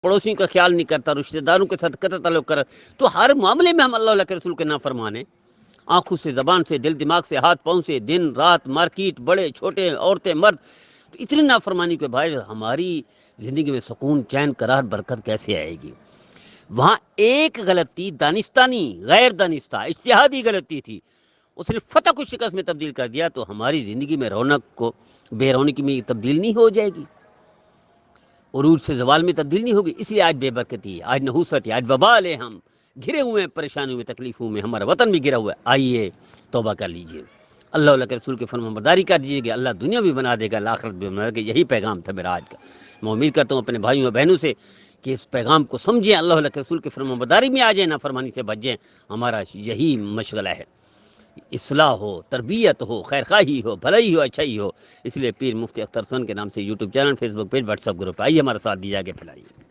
پڑوسیوں کا خیال نہیں کرتا، رشتہ داروں کے ساتھ قطع تعلق کر، تو ہر معاملے میں ہم اللہ کے رسول کے نافرمان ہیں، آنکھوں سے، زبان سے، دل دماغ سے، ہاتھ پاؤں سے، دن رات، مارکیٹ، بڑے چھوٹے، عورتیں مرد، تو اتنی نافرمانی کے بھائی ہماری زندگی میں سکون، چین، قرار، برکت کیسے آئے گی؟ وہاں ایک غلطی دانستانی، غیر دانستہ، اجتہادی غلطی تھی، اس نے فتح کو شکست میں تبدیل کر دیا، تو ہماری زندگی میں رونق کو بے رونقی میں تبدیل نہیں ہو جائے گی، عروج سے زوال میں تبدیل نہیں ہوگی۔ اس لیے آج بے برکتی ہے، آج نحوست ہے، آج وبال ہے، ہم گھرے ہوئے ہیں پریشانیوں میں، تکلیفوں میں، ہمارا وطن بھی گرا ہوا ہے۔ آئیے توبہ کر لیجئے، اللہ کے رسول کے فرمان برداری کر دیجیے گا، اللہ دنیا بھی بنا دے گا، آخرت بھی بنا دے گا۔ یہی پیغام تھا میرا آج کا۔ میں امید کرتا ہوں اپنے بھائیوں اور بہنوں سے کہ اس پیغام کو سمجھیں، اللہ کے رسول کے فرمان برداری میں آ جائیں، نافرمانی سے بچ جائیں۔ ہمارا یہی مشغلہ ہے، اصلاح ہو، تربیت ہو، خیرخواہی ہو، بھلائی ہو، اچھائی ہو۔ اس لیے پیر مفتی اختر حسن کے نام سے یوٹیوب چینل، فیس بک پیج، واٹس ایپ گروپ، آئیے ہمارا ساتھ دیجیے، آگے پھیلائیے۔